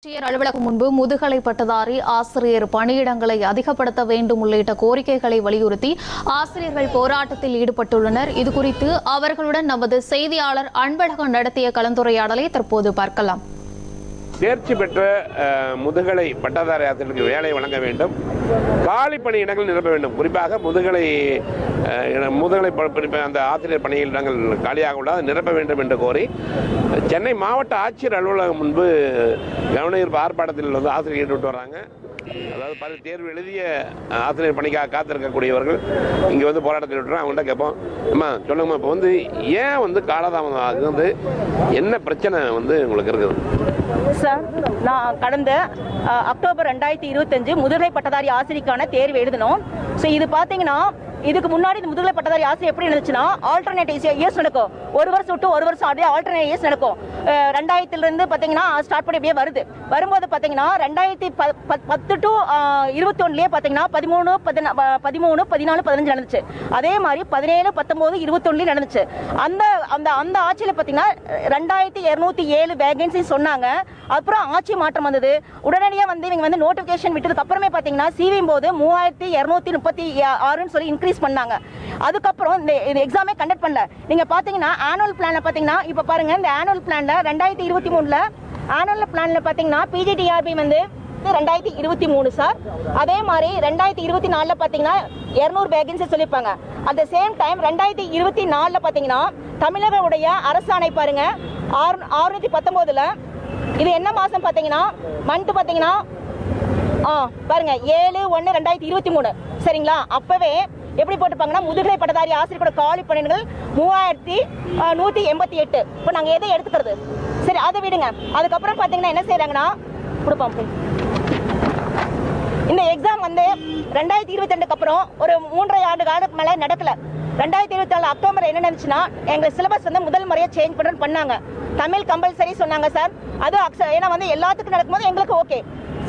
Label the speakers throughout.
Speaker 1: ஆட்சியர் அலுவலகம் முன்பு முதுகலை பட்டதாரி ஆசிரியர் பணியிடங்களை அதிகப்படுத்த வேண்டும் உள்ளிட்ட கோரிக்கைகளை வலியுறுத்தி ஆசிரியர்கள் போராட்டத்தில் ஈடுபட்டுள்ளனர். இதுகுறித்து அவர்களுடன் நமது செய்தியாளர் அன்பழகன் நடத்திய கலந்துரையாடலை தற்போது பார்க்கலாம்.
Speaker 2: தேர்ச்சி பெற்ற முதுகலை பட்டதாரி ஆசிரியர்களுக்கு வேலை வழங்க வேண்டும், காலி பணியிடங்கள் நிரப்ப வேண்டும். குறிப்பாக முதுகலை அந்த ஆசிரியர் பணியிடங்கள் காலியாக உள்ளது நிரப்ப வேண்டும் என்று கோரி சென்னை மாவட்ட ஆட்சியர் அலுவலகம் முன்பு கவனஈர்ப்பு ஆர்ப்பாட்டத்தில் வந்து ஆசிரியர் ஈடுபட்டு வராங்க. அதாவது தேர்வு எழுதிய ஆசிரியர் பணிக்காக காத்திருக்கக்கூடியவர்கள் இங்கே வந்து போராட்டத்தில் விட்டுறோம். அவங்கள்ட்ட கேட்போம், அம்மா சொல்லுங்கம்மா, இப்போ வந்து ஏன் வந்து காலதாமதம் ஆகுது, வந்து என்ன பிரச்சனை வந்து உங்களுக்கு இருக்குது?
Speaker 3: சார், நான் கடந்த அக்டோபர் 2025 முதுகலை பட்டதாரி ஆசிரியருக்கான தேர்வு எழுதணும். ஸோ இது பார்த்தீங்கன்னா இதுக்கு முன்னாடி இந்த முதுகலை பட்டதாரி ஆசிரியர் எப்படி இருந்துச்சுன்னா ஆல்டர்னேட்டிவ் இயர்ஸ் நடக்கும், ஒரு வருஷம் விட்டு ஒரு வருஷம் அப்படியே ஆல்டர்னேட் இயர்ஸ் நடக்கும். 2000 பார்த்தீங்கன்னா ஸ்டார்ட் பண்ணி அப்படியே வரும்போது பார்த்தீங்கன்னா 2010 to 21 பார்த்தீங்கன்னா 13, 14, 15 நடந்துச்சு. அதே மாதிரி 17, 19, 21 நடந்துச்சு. அந்த ஆட்சியில் பார்த்தீங்கன்னா 2207 வேகன்சி சொன்னாங்க. அப்புறம் ஆட்சி மாற்றம் வந்தது. உடனடியாக வந்து இவங்க வந்து நோட்டிஃபிகேஷன் விட்டதுக்கு அப்புறமே பார்த்தீங்கன்னா சிவியும் போது 3236 சொல்லி இன்க்ரீஸ் பண்ணாங்க. அதுக்கப்புறம் இந்த எக்ஸாமே கண்டக்ட் பண்ணல. நீங்க பாத்தீங்கன்னா ஆனுவல் பிளான்ல பாத்தீங்கன்னா இப்ப பாருங்க, இந்த ஆனுவல் பிளான்ல 2023 ஆனுவல் பிளான்ல பாத்தீங்கன்னா பிஜிடிஆர்பி வந்து 2023 சார். அதே மாதிரி 2024 பாத்தீங்கன்னா 200 வேகன்சி சொல்லிருப்பாங்க. அட் த சேம் டைம் 2024 பாத்தீங்கன்னா தமிழக உடைய அரசாணை பாருங்க 619 இது என்ன மாசம் பாத்தீங்கன்னா மந்த் பாத்தீங்கன்னா பாருங்க 7/1/2023 சரிங்களா. அப்பவே எப்படி போட்டுப்பாங்கன்னா முதுகலை பட்டதாரி ஆசிரியரோட காலி பணியிடங்கள் 3188. இப்போ நாங்கள் எதை எடுத்துக்கிறது? சரி, அதை விடுங்க. அதுக்கப்புறம் பார்த்தீங்கன்னா என்ன செய்யறாங்கன்னா கொடுப்போம். இந்த எக்ஸாம் வந்து 2022 அப்புறம் ஒரு 3.5 ஆண்டு காலத்துக்கு மேலே நடக்கல. 2024 அக்டோபர் என்ன நடந்துச்சுன்னா எங்க சிலபஸ் வந்து முதல் முறையாக சேஞ்ச் பண்ணாங்க. தமிழ் கம்பல்சரி சொன்னாங்க சார். அது ஏன்னா வந்து எல்லாத்துக்கும் நடக்கும்போது எங்களுக்கு ஓகே.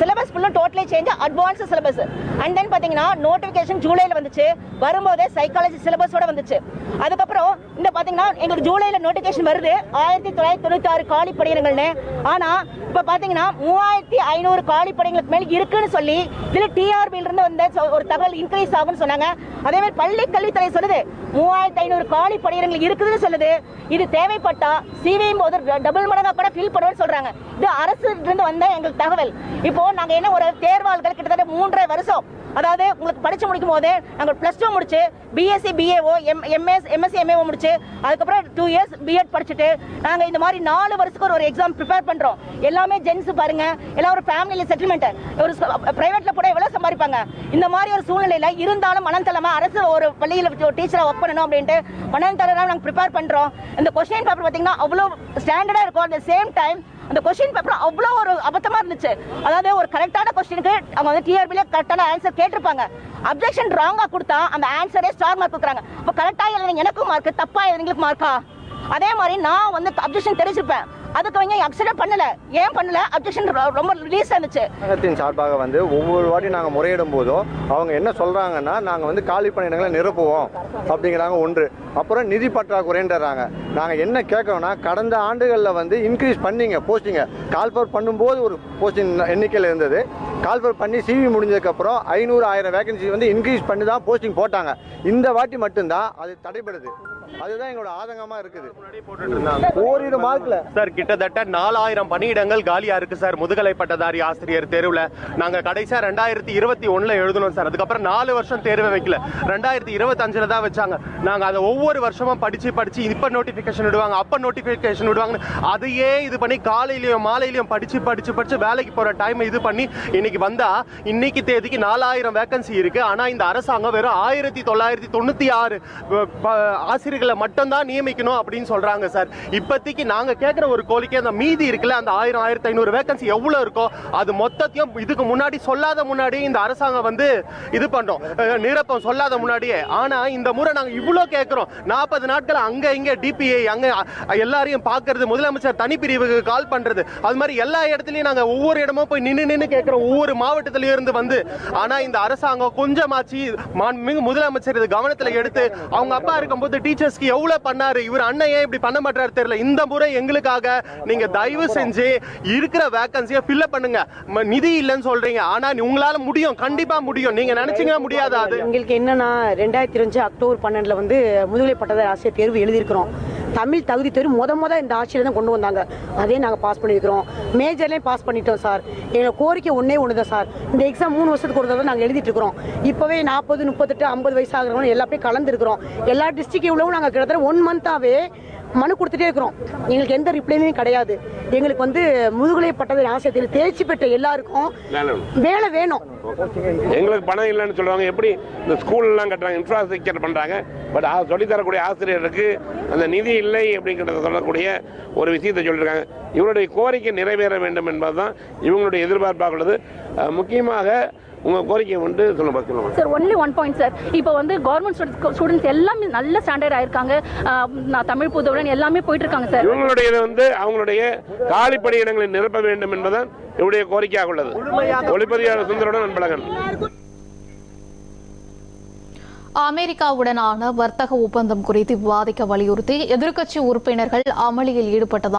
Speaker 3: சிலபஸ் ஃபுல்லும் totally change, advance syllabus. And then பார்த்தீங்கன்னா நோட்டிஃபிகேஷன் ஜூலையில் வந்துச்சு. வரும்போதே சைக்காலஜி சிலபஸோட வந்துச்சு. அதுக்கப்புறம் இந்த பார்த்தீங்கன்னா எங்களுக்கு ஜூலையில் நோட்டிஃபிகேஷன் வருது 1996 காலி பணியிடங்கள்னு. ஆனால் இப்போ பார்த்தீங்கன்னா 3500 காலி பணிகளுக்கு மேல் இருக்குன்னு சொல்லி இதில் டிஆர்பியிலிருந்து வந்த ஒரு தகவல் இன்க்ரீஸ் ஆகும்னு சொன்னாங்க. அதே மாதிரி பள்ளி கல்வித்துறை சொல்லுது 3500 காலி பணியிடங்கள் இருக்குதுன்னு சொல்லுது. இது தேவைப்பட்டா சிவியும் போது டபுள் மடங்கா கூட ஃபில் பண்ணுவோம்னு சொல்றாங்க. இது அரசு இருந்து வந்த எங்களுக்கு தகவல். இப்போ நாங்க என்ன ஒரு தேர்வாளர்கள் கிட்டத்தட்ட 3.5 வருஷம், அதாவது உங்களுக்கு படிச்சு முடிக்கும் போது நாங்கள் +2 முடிச்சு பிஎஸ்சி பிஏஓ எம்எஸ்சி எம்ஏஓ முடிச்சு அதுக்கப்புறம் 2 இயர்ஸ் பிஎட் படிச்சுட்டு நாங்க இந்த மாதிரி 4 வருஷத்துக்கு ஒரு எக்ஸாம் ப்ரிப்பேர் பண்றோம். எல்லாமே ஜென்ஸ் பாருங்க, எல்லாம் ஒரு ஃபேமிலி செட்டில்மெண்ட், ஒரு பிரைவேட்ல கூட எவ்வளவு சம்பாதிப்பாங்க. இந்த மாதிரி ஒரு சூழ்நிலையில இருந்தாலும் மனம் தளமா அரசு ஒரு பள்ளியில் டீச்சரா ஒர்க் பண்ணணும் அப்படின்ட்டு மனம் தளமா நாங்கள் ப்ரிப்பேர் பண்றோம். இந்த கொஸ்டின் பேப்பர் பார்த்தீங்கன்னா அவ்வளோ ஸ்டாண்டர்டா இருக்கும். அட் த சேம் டைம் அந்த கொஸ்டின் பேப்பர் அவ்வளோ ஒரு அபத்தமா இருந்துச்சு. அதாவது ஒரு கரெக்டான கொஸ்டினுக்கு அவங்க வந்து டிஆர்பில கரெக்டான ஆன்சர் கேட்டிருப்பாங்க. அப்ஜெக்ஷன் ராங்கா கொடுத்தா அந்த ஆன்சரே ஸ்டார் மார்க் கொடுக்குறாங்க. இப்போ கரெக்டா எழுதுங்க எனக்கும் மார்க், தப்பா எழுதுங்களுக்கு மார்க்கா? அதே மாதிரி நான் வந்து அப்ஜெக்ஷன் தெரிஞ்சிருப்பேன், அதுக்கு அவங்க அக்செப்ட் பண்ணல. ஏன் பண்ணல? அப்ஜெக்ஷன் ரொம்ப ரிலீஸ் ஆச்சு.
Speaker 4: சங்கத்தின் சார்பாக வந்து ஒவ்வொரு வாட்டி நாங்கள் முறையிடும் போதும் அவங்க என்ன சொல்றாங்கன்னா நாங்கள் வந்து காலி பணியிடங்களை நிரப்புவோம் அப்படிங்கிறாங்க ஒன்று. அப்புறம் நிதி பற்றாக்குறைன்றாங்க. நாங்கள் என்ன கேட்கறோம்னா கடந்த ஆண்டுகளில் வந்து இன்க்ரீஸ் பண்ணிங்க போஸ்டிங்கை. கால்ஃபர் பண்ணும்போது ஒரு போஸ்டிங் எண்ணிக்கையில் இருந்தது. கால்ஃபர் பண்ணி சிவி முடிஞ்சதுக்கப்புறம் 500-1000 வேகன்சி வந்து இன்க்ரீஸ் பண்ணி தான் போஸ்டிங் போட்டாங்க. இந்த வாட்டி மட்டும்தான் அது தடைபடுது. அதுதான் எங்களோட ஆதங்கமா இருக்குது. ஓரிரு மார்க்ல
Speaker 5: சார் கிட்டத்தட்ட 4000 பணியிடங்கள் காலியா இருக்கு சார் முதுகலை பட்டதாரி ஆசிரியர் தேர்வுல. நாங்க கடைசியா 2021 எழுதணும் சார். அதுக்கப்புறம் 4 வருஷம் தேர்வை வைக்கல, 2025 தான் வச்சாங்க. நாங்க அதை ஒவ்வொரு வருஷமும் படிச்சு இப்ப நோட்டிபிகேஷன் விடுவாங்க, அப்ப நோட்டிபிகேஷன் விடுவாங்க. அதையே இது பண்ணி காலையிலயும் மாலையிலயும் படிச்சு வேலைக்கு போற டைம் இது பண்ணி இன்னைக்கு வந்தா இன்னைக்கு தேதிக்கு 4000 வேகன்சி இருக்கு. ஆனா இந்த அரசாங்கம் வெறும் 1996 ஆசிரியர்களை மட்டும்தான் நியமிக்கணும் அப்படின்னு சொல்றாங்க சார். இப்போதைக்கு நாங்க கேட்கிற ஒரு கோரிக்கை, அந்த மீதி இருக்குல்ல அந்த 1000-1500 வேகன்சி எவ்வளவு இருக்கோ அது மொத்தத்தையும் இதுக்கு முன்னாடி சொல்லாத முன்னாடி இந்த அரசாங்கம் வந்து இது பண்றோம், நிரப்பம் சொல்லாத முன்னாடியே. ஆனா இந்த முறை நாங்க இவ்வளவு கேட்கிறோம். 40 நாட்கள் அங்க இங்க டிபிஐ அங்க எல்லாரையும் பாக்குறது, முதலமைச்சர் தனிப்பிரிவுக்கு கால் பண்றது, அது மாதிரி எல்லா இடத்துலயும் நாங்க ஒவ்வொரு இடமும் போய் நின்று கேட்கிறோம், ஒவ்வொரு மாவட்டத்தில இருந்து வந்து. ஆனா இந்த அரசாங்கம் கொஞ்சமாச்சு முதலமைச்சர் இது கவனத்துல எடுத்து அவங்க அப்பா இருக்கும்போது டீச்சர் டீச்சர்ஸ்க்கு எவ்வளவு பண்ணாரு, இவர் அண்ணன் ஏன் இப்படி பண்ண மாட்டாரு தெரியல. இந்த முறை எங்களுக்காக நீங்க தயவு செஞ்சு இருக்கிற வேகன்சியை ஃபில் பண்ணுங்க. நிதி இல்லைன்னு சொல்றீங்க, ஆனா உங்களால முடியும், கண்டிப்பா முடியும். நீங்க நினைச்சீங்கன்னா முடியாதா? அது
Speaker 6: எங்களுக்கு என்னன்னா 2005 அக்டோபர் 12 வந்து முதுகலை பட்டதாரி ஆசிரியர் தேர்வு எழுதியிருக்கிறோம். தமிழ் தகுதி தேர்வு முத இந்த ஆட்சியில தான் கொண்டு வந்தாங்க. அதே நாங்கள் பாஸ் பண்ணியிருக்கிறோம். மேஜர்லேயும் பாஸ் பண்ணிட்டோம் சார். எங்களோட கோரிக்கை ஒன்று தான் சார். இந்த எக்ஸாம் 3 வருஷத்துக்கு ஒரு தடவை நாங்கள் எழுதிட்டு இருக்கிறோம். இப்போவே 40, 38, 50 வயசு ஆகிறவங்க எல்லாத்தையும் கலந்துருக்கிறோம். எல்லா டிஸ்ட்ரிக்ட் இவ்வளவும் நாங்கள் கிட்டத்தட்ட 1 மந்த்தாகவே மனு கொடுத்துட்டே இருக்கிறோம். எங்களுக்கு எந்த ரிப்ளையுமே கிடையாது. எங்களுக்கு வந்து முதுகலை பட்டதாரி ஆசிரியர் தேர்ச்சி பெற்ற எல்லாருக்கும் வேலை வேணும்.
Speaker 2: எங்களுக்கு பணம் இல்லைன்னு சொல்லுவாங்க. எப்படி இந்த ஸ்கூல்லாம் கட்டுறாங்க, இன்ஃப்ராஸ்ட்ரக்சர் பண்றாங்க, பட் சொல்லித்தரக்கூடிய ஆசிரியருக்கு அந்த நிதி இல்லை அப்படிங்கிறத சொல்லக்கூடிய ஒரு விஷயத்தை சொல்லியிருக்காங்க. இவருடைய கோரிக்கை நிறைவேற வேண்டும் என்பதுதான் இவங்களுடைய எதிர்பார்ப்பாக உள்ளது. முக்கியமாக உங்க கோரிக்கை வந்து சொல்லுங்க
Speaker 7: சார். Only 1 point sir. இப்போ வந்து கவர்மெண்ட் ஸ்டூடெண்ட்ஸ் எல்லாமே நல்ல ஸ்டாண்டர்ட் ஆயிருக்காங்க. தமிழ் புதுவுடன் எல்லாமே போயிட்டு இருக்காங்க சார்.
Speaker 2: இவங்களுடைய வந்து அவங்களுடைய காலி பணியிடங்களை நிரப்ப வேண்டும் என்பதுதான் இவருடைய கோரிக்கையாக உள்ளது. ஒளிப்பதிவாளர் சுந்தருடன் அன்பழகன்.
Speaker 1: அமெரிக்காவுடனான வர்த்தக ஒப்பந்தம் குறித்து விவாதிக்க வலியுறுத்தி எதிர்க்கட்சி உறுப்பினர்கள் அமளியில் ஈடுபட்டதால்